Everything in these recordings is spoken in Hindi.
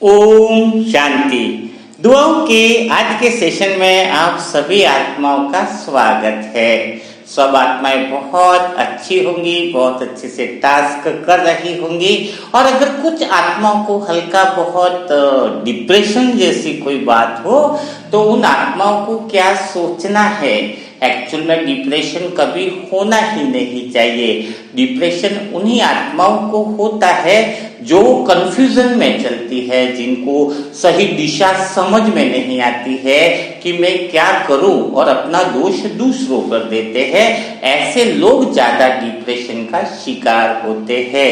ओम शांति। दुआओं के आज के सेशन में आप सभी आत्माओं का स्वागत है। सब आत्माएं बहुत अच्छी होंगी, बहुत अच्छे से टास्क कर रही होंगी। और अगर कुछ आत्माओं को हल्का बहुत डिप्रेशन जैसी कोई बात हो तो उन आत्माओं को क्या सोचना है। एक्चुअल में डिप्रेशन कभी होना ही नहीं चाहिए। डिप्रेशन उन्हीं आत्माओं को होता है जो कंफ्यूजन में चलती है, जिनको सही दिशा समझ में नहीं आती है कि मैं क्या करूं और अपना दोष दूसरों पर देते हैं। ऐसे लोग ज्यादा डिप्रेशन का शिकार होते हैं।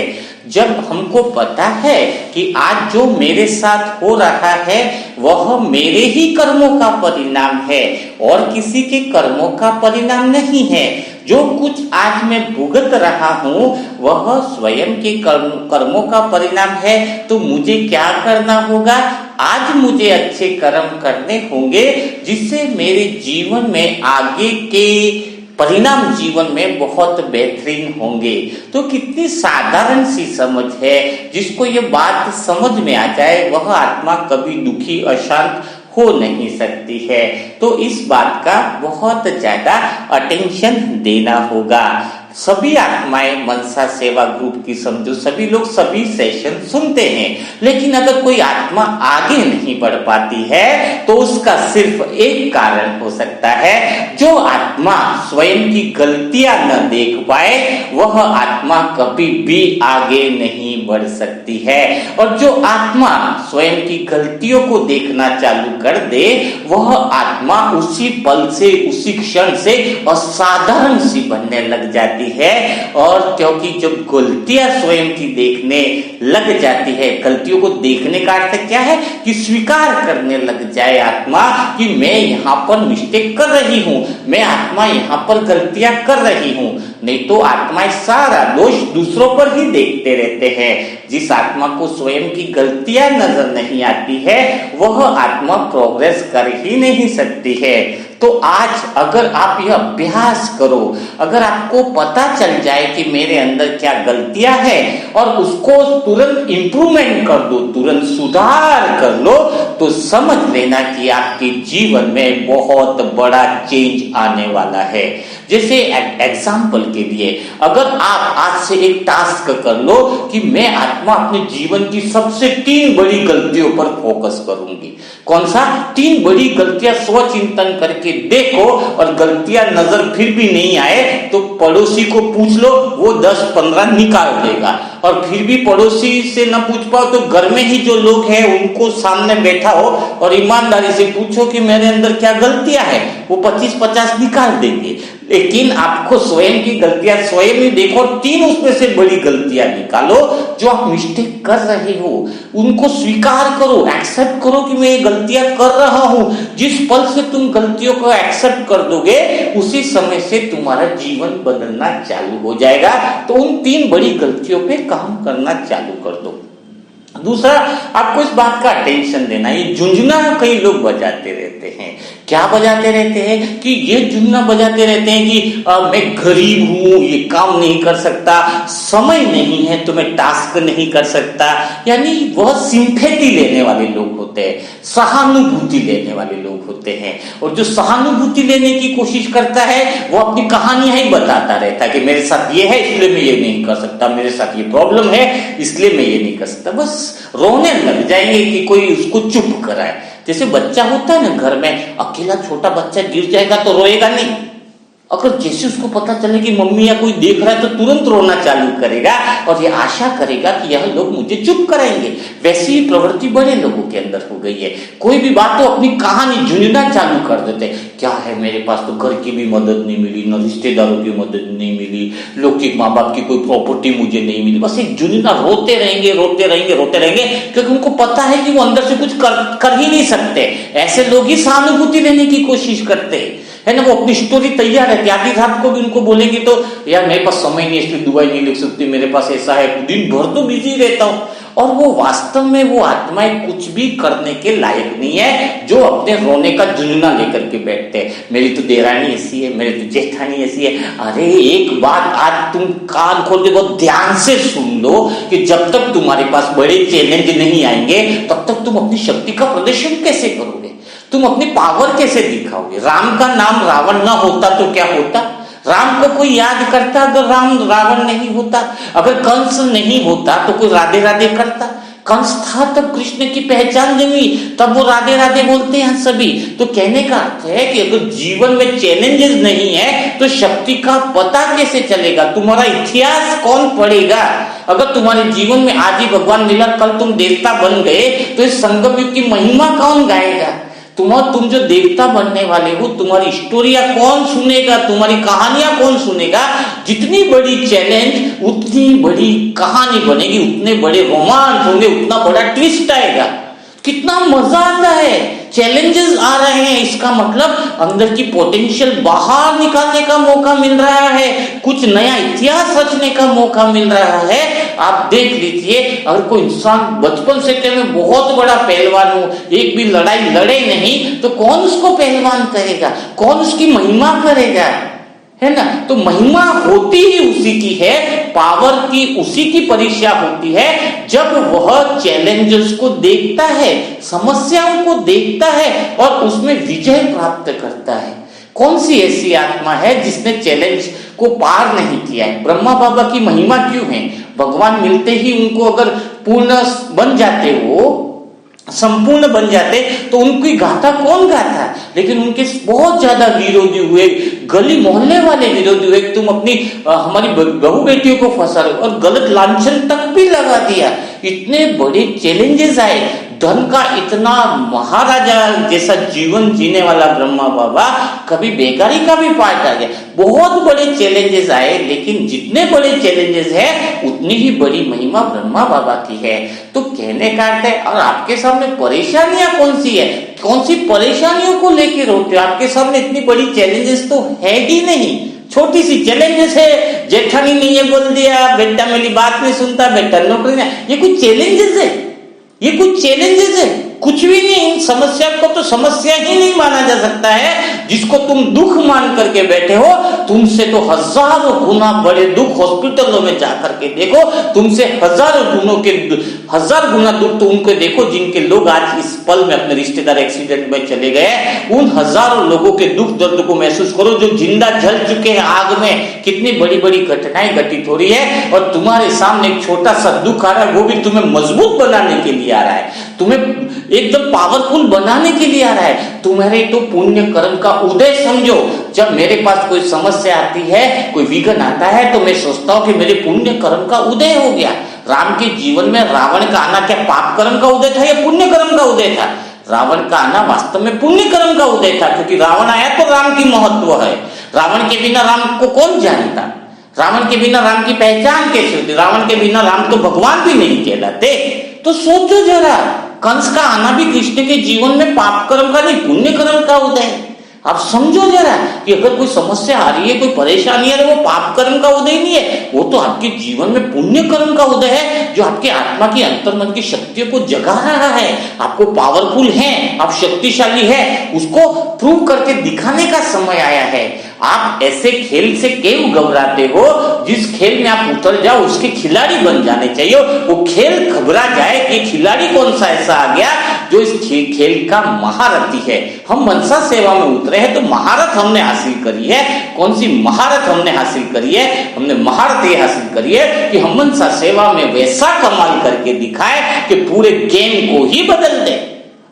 जब हमको पता है कि आज जो मेरे साथ हो रहा है वह मेरे ही कर्मों का परिणाम है और किसी के कर्मों का परिणाम नहीं है। जो कुछ आज मैं भुगत रहा हूँ वह स्वयं के कर्मों का परिणाम है। तो मुझे क्या करना होगा? आज मुझे अच्छे कर्म करने होंगे जिससे मेरे जीवन में आगे के परिणाम जीवन में बहुत बेहतरीन होंगे। तो कितनी साधारण सी समझ है, जिसको ये बात समझ में आ जाए वह आत्मा कभी दुखी अशांत हो नहीं सकती है। तो इस बात का बहुत ज्यादा अटेंशन देना होगा। सभी आत्माएं मनसा सेवा ग्रुप की समझो, सभी लोग सभी सेशन सुनते हैं, लेकिन अगर कोई आत्मा आगे नहीं बढ़ पाती है तो उसका सिर्फ एक कारण हो सकता है। जो आत्मा स्वयं की गलतियां न देख पाए वह आत्मा कभी भी आगे नहीं बढ़ सकती है। और जो आत्मा स्वयं की गलतियों को देखना चालू कर दे वह आत्मा उसी पल से, उसी क्षण से असाधारण सी बनने लग जाती है। और क्योंकि जब गलतियां स्वयं की देखने लग जाती है, गलतियों को देखने का अर्थ क्या है कि स्वीकार करने लग जाए आत्मा कि मैं यहाँ पर मिस्टेक कर रही हूँ, मैं आत्मा यहाँ पर गलतियां कर रही हूँ। नहीं तो आत्माएं सारा दोष दूसरों पर ही देखते रहते हैं। जिस आत्मा को स्वयं की गलतियां नजर नहीं आती है वह आत्मा प्रोग्रेस कर ही नहीं सकती है। तो आज अगर आप यह अभ्यास करो, अगर आपको पता चल जाए कि मेरे अंदर क्या गलतियां हैं और उसको तुरंत इंप्रूवमेंट कर दो, तुरंत सुधार कर लो, तो समझ लेना कि आपके जीवन में बहुत बड़ा चेंज आने वाला है। जैसे एग्जाम्पल के लिए अगर आप आज से एक टास्क कर लो कि मैं आत्मा अपने जीवन की सबसे 3 बड़ी गलतियों पर फोकस करूंगी। कौन सा 3 बड़ी गलतियां स्वचिंतन करके देखो, और गलतियां नजर फिर भी नहीं आए तो पड़ोसी को पूछ लो, वो 10-15 निकाल देगा। और फिर भी पड़ोसी से न पूछ पाओ तो घर में ही जो लोग हैं उनको सामने बैठा हो और ईमानदारी से पूछो कि मेरे अंदर क्या गलतियां हैं, वो 25-50 निकाल देंगे। लेकिन आपको स्वयं की गलतियां स्वयं ही देखो, 3 उसमें से बड़ी गलतियां निकालो जो आप मिस्टेक कर रहे हो, उनको स्वीकार करो, एक्सेप्ट करो कि मैं ये गलतियां कर रहा हूं। जिस पल से तुम गलतियों को एक्सेप्ट कर दोगे उसी समय से तुम्हारा जीवन बदलना चालू हो जाएगा। तो उन 3 बड़ी गलतियों पे काम करना चालू कर दो। दूसरा, आपको इस बात का अटेंशन देना, ये झुंझुना कई लोग बजाते रहते हैं। क्या बजाते रहते हैं कि ये झुंझुना बजाते रहते हैं कि मैं गरीब हूं, ये काम नहीं कर सकता, समय नहीं है तो मैं टास्क नहीं कर सकता। यानी वह सिंपैथी लेने वाले लोग होते हैं, सहानुभूति लेने वाले लोग होते हैं। और जो सहानुभूति लेने की कोशिश करता है वो अपनी कहानियां ही बताता रहता है कि मेरे साथ ये है इसलिए मैं ये नहीं कर सकता, मेरे साथ ये प्रॉब्लम है इसलिए मैं ये नहीं कर सकता। बस रोने लग जाएंगे कि कोई उसको चुप कराए। जैसे बच्चा होता है ना घर में, अकेला छोटा बच्चा गिर जाएगा तो रोएगा नहीं, अगर जैसे उसको पता चले कि मम्मी या कोई देख रहा है तो तुरंत रोना चालू करेगा और ये आशा करेगा कि यह लोग मुझे चुप कराएंगे। वैसी ही प्रवृत्ति बड़े लोगों के अंदर हो गई है। कोई भी बात तो अपनी कहानी झुंझुना चालू कर देते हैं। क्या है, मेरे पास तो घर की भी मदद नहीं मिली, न रिश्तेदारों की मदद नहीं मिली, लौकिक माँ बाप की कोई प्रॉपर्टी मुझे नहीं मिली। बस एक झुंझुना रोते रहेंगे, रोते रहेंगे, रोते रहेंगे, क्योंकि उनको पता है कि वो अंदर से कुछ कर ही नहीं सकते। ऐसे लोग ही सहानुभूति लेने की कोशिश करते हैं है ना, वो अपनी स्टोरी तैयार रहती है। आधी रात को भी उनको बोलेंगे तो यार मेरे पास समय नहीं है इसलिए दुआ नहीं लिख सकती, मेरे पास ऐसा है, दिन भर तो बिजी रहता हूं। और वो वास्तव में वो आत्माएं कुछ भी करने के लायक नहीं है, जो अपने रोने का जुनूना लेकर के बैठते हैं। मेरी तो देरानी ऐसी है, मेरी तो जेठानी ऐसी है। अरे एक बात आज तुम कान खोल के बहुत ध्यान से सुन लो कि जब तक तुम्हारे पास बड़े चैलेंज नहीं आएंगे तब तक तुम अपनी शक्ति का प्रदर्शन कैसे करोगे, तुम अपनी पावर कैसे दिखाओगे। राम का नाम रावण ना होता तो क्या होता, राम को कोई याद करता अगर रावण नहीं होता, अगर कंस नहीं होता तो कोई राधे राधे करता। कंस था तब कृष्ण की पहचान नहीं हुई, तब वो राधे राधे बोलते हैं सभी। तो कहने का अर्थ है कि अगर जीवन में चैलेंजेस नहीं है तो शक्ति का पता कैसे चलेगा, तुम्हारा इतिहास कौन पढ़ेगा। अगर तुम्हारे जीवन में आज ही भगवान मिला, कल तुम देवता बन गए तो इस संगम युग की महिमा कौन गाएगा। तुम जो देवता बनने वाले हो, तुम्हारी स्टोरिया कौन सुनेगा, तुम्हारी कहानियां कौन सुनेगा। जितनी बड़ी चैलेंज उतनी बड़ी कहानी बनेगी, उतने बड़े रोमांच होंगे, उतना बड़ा ट्विस्ट आएगा। कितना मजा आता है। चैलेंजेस आ रहे हैं, इसका मतलब अंदर की पोटेंशियल बाहर निकालने का मौका मिल रहा है, कुछ नया इतिहास रचने का मौका मिल रहा है। आप देख लीजिए, अगर कोई इंसान बचपन से कहे मैं बहुत बड़ा पहलवान हूं, एक भी लड़ाई लड़े नहीं, तो कौन उसको पहलवान कहेगा, कौन उसकी महिमा करेगा, है ना। तो महिमा होती ही उसी की है, पावर की उसी की परीक्षा होती है जब वह चैलेंजेस को देखता है, समस्याओं को देखता है और उसमें विजय प्राप्त करता है। कौन सी ऐसी आत्मा है जिसने चैलेंज को पार नहीं किया है। ब्रह्मा बाबा की महिमा क्यों है, भगवान मिलते ही उनको अगर पूर्ण बन जाते, वो संपूर्ण बन जाते तो उनकी गाथा कौन गाता, लेकिन उनके बहुत ज्यादा विरोधी हुए, गली मोहल्ले वाले विरोधी हुए। तुम अपनी हमारी बहू बेटियों को फंसा रहे हो और गलत लांछन तक भी लगा दिया। इतने बड़े चैलेंजेस आए, धन का इतना महाराजा जैसा जीवन जीने वाला ब्रह्मा बाबा, कभी बेकारी का भी पार्ट आ गया। बहुत बड़े चैलेंजेस आए, लेकिन जितने बड़े चैलेंजेस है उतनी ही बड़ी महिमा ब्रह्मा बाबा की है। तो कहने का अर्थ है, और आपके सामने परेशानियां कौन सी है, कौन सी परेशानियों को लेकर रोते हो। आपके सामने इतनी बड़ी चैलेंजेस तो है ही नहीं, छोटी सी चैलेंजेस है। जेठानी ने ये बोल दिया, बेटा मेरी बात नहीं सुनता, बेटा नौकरी नहीं, ये कोई चैलेंजेस है, ये कुछ चैलेंजेस है, कुछ भी नहीं। इन समस्या को तो समस्या ही नहीं माना जा सकता है। जिसको तुम दुख मान करके बैठे हो, तुमसे तो हजारों गुना बड़े दुख हॉस्पिटलों में जाकर के देखो, तुमसे हजार गुना दुख तो उनको देखो जिनके लोग आज इस पल में अपने रिश्तेदार एक्सीडेंट में चले गए। उन हजारों लोगों के दुख दर्द को महसूस करो जो जिंदा जल चुके हैं आग में। कितनी बड़ी बड़ी घटनाएं घटित हो रही है और तुम्हारे सामने एक छोटा सा दुख आ रहा है, वो भी तुम्हें मजबूत बनाने के लिए आ रहा है, तुम्हें एकदम पावरफुल बनाने के लिए आ रहा है। तुम्हारे तो पुण्य कर्म का उदय समझो। जब मेरे पास कोई समस्या आती है, कोई विघ्न आता है, तो मैं सोचता हूं कि मेरे पुण्य कर्म का उदय हो गया। राम के जीवन में रावण का आना क्या पाप कर्म का उदय था या पुण्य कर्म का उदय था। रावण का आना वास्तव में पुण्य कर्म का उदय था, क्योंकि रावण आया तो राम की महत्व है। रावण के बिना राम को कौन जानता, रावण के बिना राम की पहचान कैसे होती, रावण के बिना राम तो भगवान भी नहीं कहलाते। तो सोचो जरा, कंस का आना भी कृष्ण के जीवन में पाप कर्म का नहीं पुण्य कर्म का उदय है। आप समझो जरा कि अगर कोई समस्या आ रही है, कोई परेशानी आ रही है, वो पाप कर्म का उदय नहीं है, वो तो आपके जीवन में पुण्य कर्म का उदय है, जो आपके आत्मा की अंतर्मन की शक्तियों को जगा रहा है। आपको पावरफुल है, आप शक्तिशाली है, उसको प्रूव करके दिखाने का समय आया है। आप ऐसे खेल से क्यों घबराते हो, जिस खेल में आप उतर जाओ उसके खिलाड़ी बन जाने चाहिए। वो खेल घबरा जाए कि खिलाड़ी कौन सा ऐसा आ गया जो इस खेल का महारथी है। हम मनसा सेवा में उतरे हैं तो महारत हमने हासिल करी है। कौन सी महारत हमने हासिल करी है, हमने महारत ये हासिल करी है कि हम मनसा सेवा में वैसा कमाल करके दिखाए कि पूरे गेम को ही बदल दे।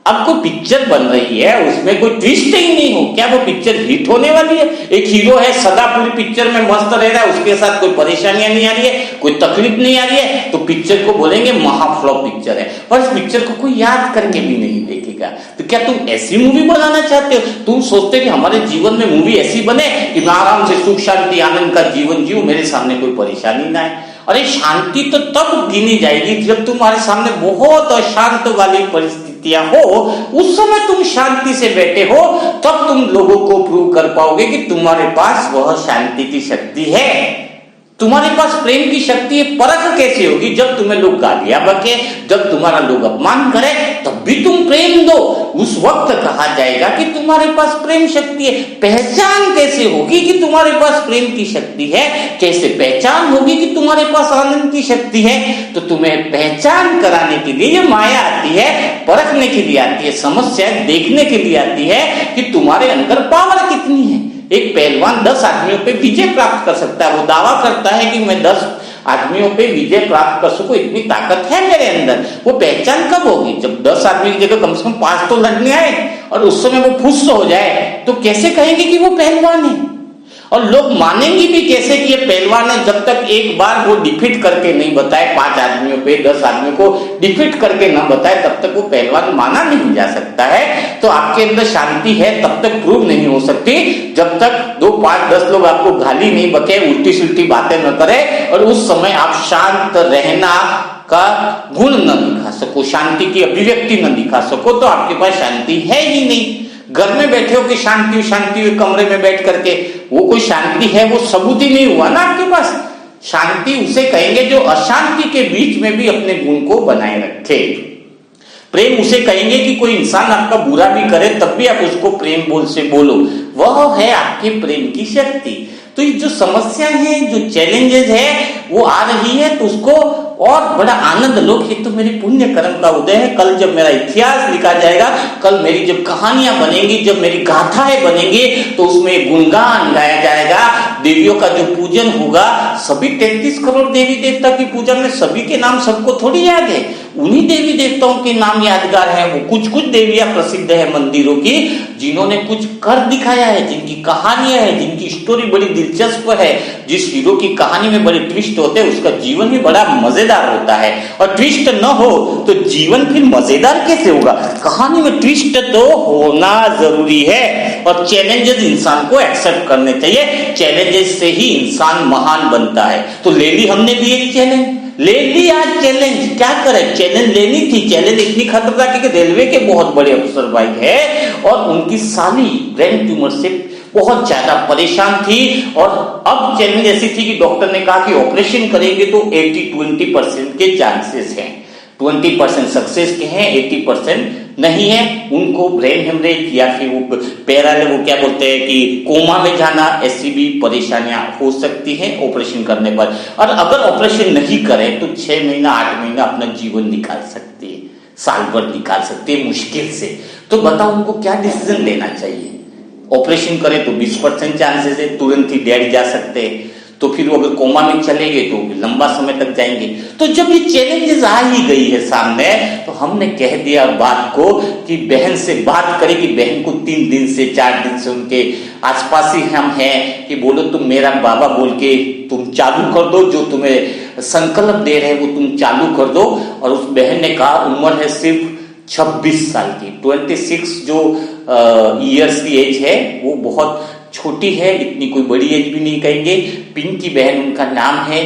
अब कोई पिक्चर बन रही है, उसमें कोई ट्विस्ट ही नहीं हो, क्या वो पिक्चर हिट होने वाली है। एक हीरो है, सदा पूरी पिक्चर में मस्त रह रहा है, उसके साथ कोई परेशानियां नहीं आ रही है, कोई तकलीफ नहीं आ रही है, तो पिक्चर को बोलेंगे महाफ्लॉप पिक्चर है। और इस पिक्चर को कोई याद करके भी नहीं देखेगा। तो क्या तुम ऐसी मूवी बनाना चाहते हो? तुम सोचते हो कि हमारे जीवन में मूवी ऐसी बने कि मैं आराम से सुख शांति आनंद का जीवन जीऊं, मेरे सामने कोई परेशानी ना है। अरे शांति तो तब गिनी जाएगी जब तुम्हारे सामने बहुत अशांत वाली परिस्थितियां हो, उस समय तुम शांति से बैठे हो, तब तुम लोगों को प्रूव कर पाओगे कि तुम्हारे पास वह शांति की शक्ति है। तुम्हारे पास प्रेम की शक्ति है। परख कैसे होगी? जब तुम्हें लोग गालियां बके, जब तुम्हारा लोग अपमान करे, तब भी तुम प्रेम दो, उस वक्त कहा जाएगा कि तुम्हारे पास प्रेम शक्ति है। पहचान कैसे होगी कि तुम्हारे पास प्रेम की शक्ति है? कैसे पहचान होगी कि तुम्हारे पास आनंद की शक्ति है? तो तुम्हें पहचान कराने के लिए ये माया आती है, परखने के लिए आती है, समस्या देखने के लिए आती है कि तुम्हारे अंदर पावर कितनी है। एक पहलवान 10 आदमियों पे विजय प्राप्त कर सकता है, वो दावा करता है कि मैं 10 आदमियों पे विजय प्राप्त कर सकूं, इतनी ताकत है मेरे अंदर। वो पहचान कब होगी? जब 10 आदमी की जगह कम से कम 5 तो लड़ने आए और उस समय वो फुस हो जाए, तो कैसे कहेंगे कि वो पहलवान है? और लोग मानेंगे भी कैसे कि ये पहलवान है? जब तक एक बार वो डिफीट करके नहीं बताए, 5 आदमियों पे 10 आदमियों को डिफीट करके ना बताए, तब तक वो पहलवान माना नहीं जा सकता है। तो आपके अंदर शांति है तब तक प्रूव नहीं हो सकती जब तक 2, 5, 10 लोग आपको गाली नहीं बके, उल्टी सुल्टी बातें न करे और उस समय आप शांत रहना का गुण न दिखा सको, शांति की अभिव्यक्ति न दिखा सको, तो आपके पास शांति है ही नहीं। घर में बैठे हो कि शांति शांति, कमरे में बैठ करके, वो कोई शांति है? वो सबूत ही नहीं हुआ ना आपके पास। शांति उसे कहेंगे जो अशांति के बीच में भी अपने गुण को बनाए रखे। प्रेम उसे कहेंगे कि कोई इंसान आपका बुरा भी करे तब भी आप उसको प्रेम बोल से बोलो, वह है आपके प्रेम की शक्ति। तो ये जो समस्या है, जो चैलेंजेस है, वो आ रही है, तो उसको और बड़ा आनंद लो कि तो मेरी पुण्य कर्म का उदय है। कल जब मेरा इतिहास लिखा जाएगा, कल मेरी जब कहानियां बनेंगी, जब मेरी गाथाएं बनेंगी, तो उसमें गुणगान गाया जाएगा, देवियों का जो पूजन होगा, सभी 33 करोड़ देवी देवता की पूजा में सभी के नाम सबको थोड़ी याद है, उन्हीं देवी देवताओं के नाम यादगार है। वो कुछ कुछ देवियां प्रसिद्ध है मंदिरों की, जिन्होंने कुछ कर दिखाया है, जिनकी कहानियां है, जिनकी स्टोरी बड़ी दिलचस्प है। जिस हीरो की कहानी में बड़े ट्विस्ट होते हैं, उसका जीवन ही बड़ा मजेदार होता है। और ट्विस्ट न हो तो जीवन फिर मजेदार कैसे होगा? कहानी में ट्विस्ट तो होना जरूरी है। और चैलेंजेस इंसान को एक्सेप्ट करने चाहिए, चैलेंजेस से ही इंसान महान बनता है। तो ले ली हमने भी एक चैलेंज, ले ली आज चैलेंज, क्या करें? चैलेंज लेनी थी। चैलेंज इतनी खतरनाक है कि रेलवे के बहुत बड़े अफसर भाई है और उनकी साली ब्रेन ट्यूमर से बहुत ज्यादा परेशान थी, और अब चैलेंज ऐसी थी कि डॉक्टर ने कहा कि ऑपरेशन करेंगे तो 80-20% के चांसेस हैं। 20% सक्सेस के हैं, 80% नहीं है। उनको ब्रेन हेमरेज या फिर वो वो क्या बोलते हैं कि कोमा में जाना, ऐसी भी परेशानियां हो सकती हैं ऑपरेशन करने पर। और अगर ऑपरेशन नहीं करें तो 6 महीना 8 महीना अपना जीवन निकाल सकती है, साल भर निकाल सकती है मुश्किल से। तो बताओ उनको क्या डिसीजन लेना चाहिए? ऑपरेशन करें तो 20% चांसेस है, तुरंत ही डेड जा सकते हैं। तो फिर वो अगर कोमा में चले गए तो लंबा समय तक जाएंगे। तो जब ये चैलेंजेस आ ही गई है सामने, तो हमने कह दिया बात को कि बहन से बात करें, कि बहन को 3 दिन से 4 दिन से उनके आसपास ही हम हैं, कि बोलो तुम मेरा बाबा बोल के तुम चालू कर दो, जो तुम्हें संकल्प दे रहे हैं वो तुम चालू कर दो। और उस बहन ने कहा उम्र है सिर्फ 26 साल की, 26 जो ईयर्स की एज है वो बहुत छोटी है, इतनी कोई बड़ी एज भी नहीं कहेंगे। पिंकी बहन उनका नाम है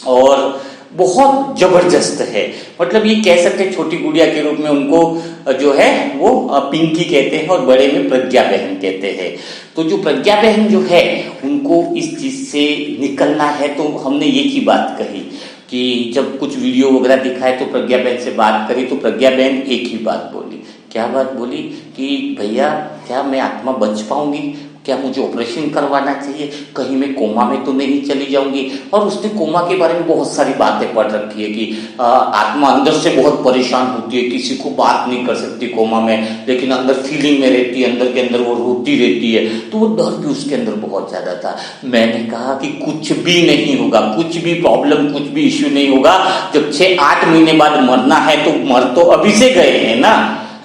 और बहुत जबरदस्त है, मतलब ये कह सकते हैं छोटी गुड़िया के रूप में उनको जो है वो पिंकी कहते हैं और बड़े में प्रज्ञा बहन कहते हैं। तो जो प्रज्ञा बहन जो है उनको इस चीज से निकलना है। तो हमने एक ही बात कही कि जब कुछ वीडियो वगैरह दिखाए तो प्रज्ञा बहन से बात करी, तो प्रज्ञा बहन एक ही बात बोली। क्या बात बोली? कि भैया क्या मैं आत्मा बच पाऊंगी? क्या मुझे ऑपरेशन करवाना चाहिए? कहीं मैं कोमा में तो नहीं चली जाऊंगी? और उसने कोमा के बारे में बहुत सारी बातें पढ़ रखी है कि आत्मा अंदर से बहुत परेशान होती है, किसी को बात नहीं कर सकती कोमा में, लेकिन अंदर फीलिंग में रहती है, अंदर के अंदर वो रोती रहती है। तो वो डर भी उसके अंदर बहुत ज्यादा था। मैंने कहा कि कुछ भी नहीं होगा, कुछ भी प्रॉब्लम, कुछ भी इश्यू नहीं होगा। जब 6-8 महीने बाद मरना है तो मर तो अभी से गए हैं ना,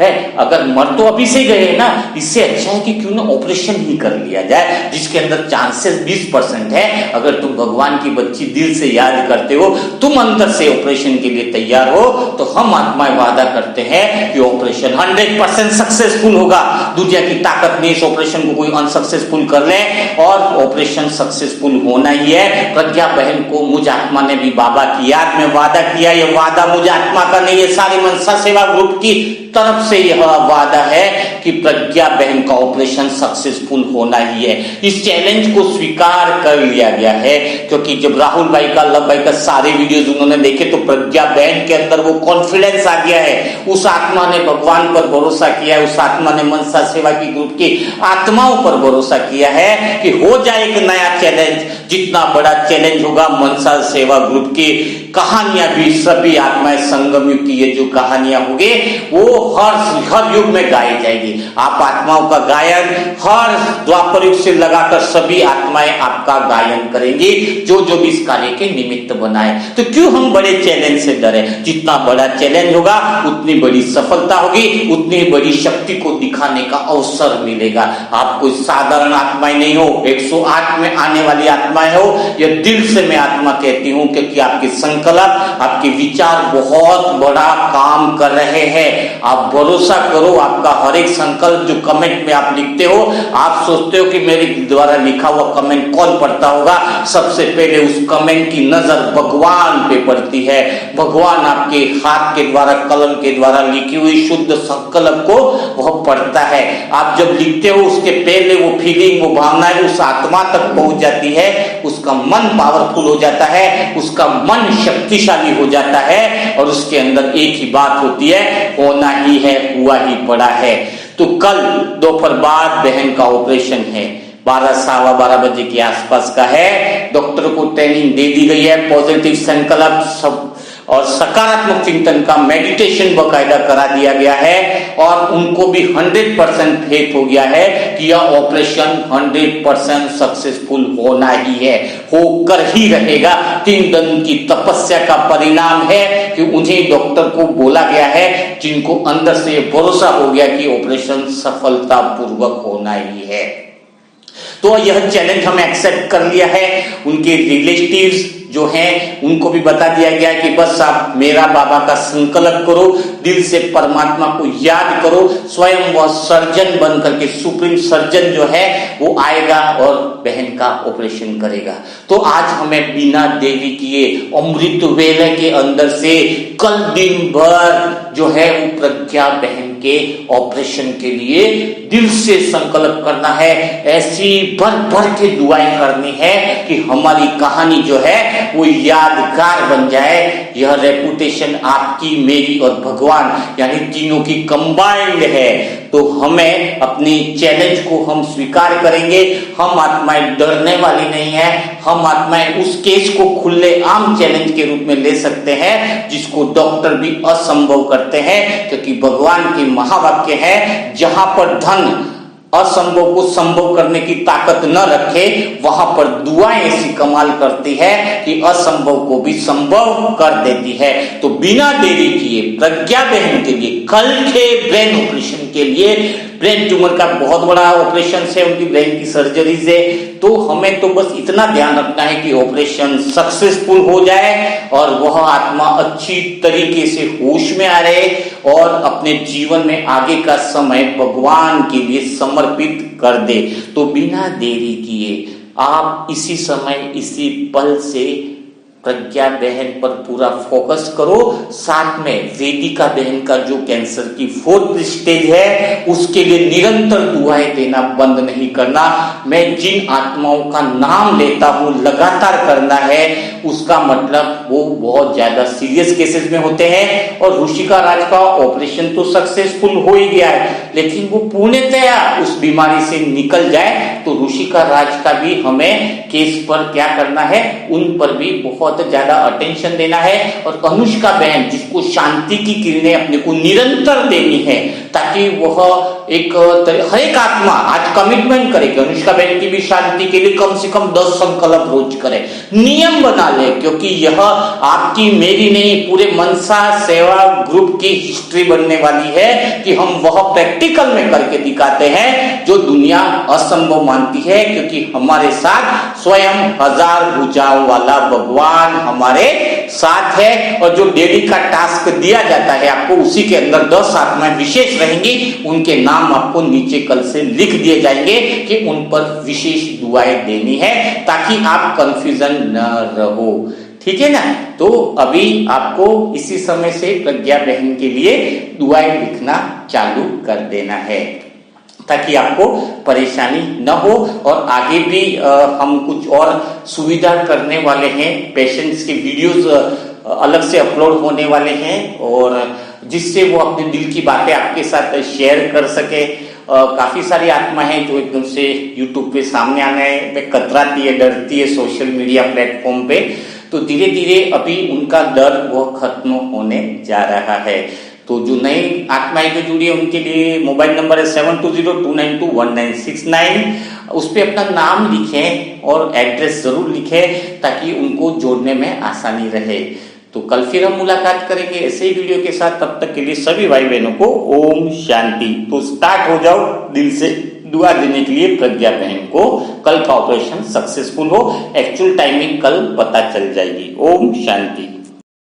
है, अगर मर तो अभी से गए ना, इससे अच्छा है कि क्यों ना ऑपरेशन ही कर लिया जाए, जिसके अंदर चांसेस 20% है। अगर तुम भगवान की बच्ची दिल से याद करते हो, तुम अंदर से ऑपरेशन के लिए तैयार हो, तो हम आत्माएं वादा करते हैं कि ऑपरेशन 100% सक्सेसफुल होगा। दुनिया की ताकत ने इस ऑपरेशन को कोई अनसक्सेसफुल कर ले, और ऑपरेशन सक्सेसफुल होना ही है। प्रज्ञा बहन को मुझ आत्मा ने भी बाबा की याद में वादा किया। यह वादा मुझ आत्मा का नहीं, ये सारी मनसा सेवा ग्रुप की तरफ से यह वादा है कि प्रज्ञा बहन का ऑपरेशन सक्सेसफुल होना ही है। इस चैलेंज को स्वीकार कर लिया गया है, क्योंकि जब राहुल भाई का, लव भाई का सारे वीडियोस उन्होंने देखे तो प्रज्ञा बहन के अंदर वो कॉन्फिडेंस आ गया है। उस आत्मा ने भगवान पर भरोसा किया है, उस आत्मा ने मनसा सेवा की ग्रुप की आत्माओं पर भरोसा किया है कि हो जाए एक नया चैलेंज। जितना बड़ा चैलेंज होगा, मनसा सेवा ग्रुप की कहानियां भी, सभी आत्माएं संगम युग की ये जो कहानियां होगी वो हर युग में गाई जाएगी। आप आत्माओं का गायन हर द्वापर युग से लगाकर सभी आत्माएं आपका गायन करेंगी, जो जो भी इस कार्य के निमित्त बनाए। तो क्यों हम बड़े चैलेंज से डरे? जितना बड़ा चैलेंज होगा उतनी बड़ी सफलता होगी, उतनी बड़ी शक्ति को दिखाने का अवसर मिलेगा। आप कोई साधारण आत्माएं नहीं हो, 108 में आने वाली आत्माएं हो। यह दिल से मैं आत्मा कहती हूं, क्योंकि आपके संकल्प, आपके विचार बहुत बड़ा काम कर रहे हैं। आप भरोसा करो, आपका हर एक संकल्प जो कमेंट में आप लिखते हो, आप सोचते हो कि मेरे द्वारा लिखा हुआ कमेंट कौन पढ़ता होगा? सबसे पहले उस कमेंट की नजर भगवान पे पड़ती है। भगवान आपके हाथ के द्वारा, कलम के द्वारा लिखी हुई शुद्ध संकल्प को वह पढ़ता है। आप जब लिखते हो उसके पहले वो फीलिंग, वो भावनाएं उस आत्मा तक पहुंच जाती है, उसका मन पावरफुल हो जाता है, उसका मन शक्तिशाली हो जाता है, और उसके अंदर एक ही बात होती है, होना ही है, हुआ ही पड़ा है। तो कल दोपहर बाद बहन का ऑपरेशन है, 12-12:15 बजे के आसपास का है। डॉक्टर को ट्रेनिंग दे दी गई है, पॉजिटिव संकल्प सब और सकारात्मक चिंतन का मेडिटेशन बकायदा करा दिया गया है, और उनको भी 100% फेथ हो गया है कि यह ऑपरेशन 100% सक्सेसफुल होना ही है, होकर ही रहेगा। 3 दिन की तपस्या का परिणाम है कि उन्हें डॉक्टर को बोला गया है, जिनको अंदर से भरोसा हो गया कि ऑपरेशन सफलतापूर्वक होना ही है। तो यह चैलेंज हमें एक्सेप्ट कर लिया है। उनके रिलेटिव्स जो हैं उनको भी बता दिया गया कि बस आप मेरा बाबा का संकल्प करो, दिल से परमात्मा को याद करो, स्वयं वह सर्जन बन करके, सुप्रीम सर्जन जो है वो आएगा और बहन का ऑपरेशन करेगा। तो आज हमें बिना देरी किए अमृत वेले के अंदर से कल दिन भर जो है वो प्रज्ञा बहन के ऑपरेशन के लिए दिल से संकल्प करना है। ऐसी भर भर के दुआएं करनी है कि हमारी कहानी जो है वो यादगार बन जाए। यह रेपुटेशन आपकी, मेरी और भगवान यानी तीनों की कंबाइंड है। तो हमें अपनी चैलेंज को हम स्वीकार करेंगे। हम आत्माएं डरने वाली नहीं है। हम आत्माएं उस केस को खुले आम चैलेंज के रूप में ले सकते हैं जिसको डॉक्टर भी असंभव करते हैं, क्योंकि भगवान के महावाक्य है, जहां पर धन असंभव को संभव करने की ताकत न रखे, वहां पर दुआएं ऐसी कमाल करती है कि असंभव को भी संभव कर देती है। तो बिना देरी किए प्रज्ञा बहन के लिए कल के ब्रेन ऑपरेशन के लिए, ब्रेन ट्यूमर का बहुत बड़ा ऑपरेशन है, उनकी ब्रेन की सर्जरी से, तो हमें तो बस इतना ध्यान रखना है कि ऑपरेशन सक्सेसफुल हो जाए और वह आत्मा अच्छी तरीके से होश में आ रहे और अपने जीवन में आगे का समय भगवान के लिए समर्पित कर दे। तो बिना देरी किए आप इसी समय, इसी पल से प्रज्ञा बहन पर पूरा फोकस करो। साथ में वेदिका बहन का जो कैंसर की 4th स्टेज है उसके लिए निरंतर दुआएं देना बंद नहीं करना। मैं जिन आत्माओं का नाम लेता हूं लगातार करना है, उसका मतलब वो बहुत ज्यादा सीरियस केसेस में होते हैं। और ऋषिका राज का ऑपरेशन तो सक्सेसफुल हो ही गया है, लेकिन वो पूर्णतया उस बीमारी से निकल जाए तो ऋषिका राज का भी हमें केस पर क्या करना है, उन पर भी बहुत बहुत ज्यादा अटेंशन देना है। और अनुष्का बहन जिसको शांति की किरणें अपने को निरंतर देनी है, ताकि वह हर एक आत्मा आज कमिटमेंट करे कि अनुष्का बहन की भी शांति के लिए कम से कम 10 संकल्प रोज करे, नियम बना ले, क्योंकि यह आपकी मेरी नहीं पूरे मनसा सेवा ग्रुप की हिस्ट्री बनने वाली है कि हम वह प्रैक्टिकल में करके दिखाते हैं जो दुनिया असंभव मानती है, क्योंकि हमारे साथ स्वयं 1000 भुजाओं वाला भगवान हमारे साथ है। और जो डेली का टास्क दिया जाता है आपको, उसी के अंदर 10 आत्माएं विशेष रहेंगी, उनके नाम आपको नीचे कल से लिख दिए जाएंगे कि उन पर विशेष दुआएं देनी है, ताकि आप कंफ्यूजन न रहो। ठीक है ना। तो अभी आपको इसी समय से प्रज्ञा बहन के लिए दुआएं लिखना चालू कर देना है, ताकि आपको परेशानी न हो। और आगे भी हम कुछ और सुविधा करने वाले हैं, पेशेंट्स के वीडियोस अलग से अपलोड होने वाले हैं, और जिससे वो अपने दिल की बातें आपके साथ शेयर कर सके। काफी सारी आत्मा है जो एकदम से यूट्यूब पे सामने आने में कतराती है, डरती है सोशल मीडिया प्लेटफॉर्म पे। तो धीरे धीरे अभी उनका डर वो खत्म होने जा रहा है। तो जो नई आत्माएं जो जुड़ी है उनके लिए मोबाइल नंबर है 7202921969। उस पर अपना नाम लिखें और एड्रेस जरूर लिखें, ताकि उनको जोड़ने में आसानी रहे। तो कल फिर हम मुलाकात करेंगे ऐसे ही वीडियो के साथ। तब तक के लिए सभी भाई बहनों को ओम शांति। तो स्टार्ट हो जाओ दिल से दुआ देने के लिए प्रज्ञा बहन को। कल का ऑपरेशन सक्सेसफुल हो, एक्चुअल टाइमिंग कल पता चल जाएगी। ओम शांति।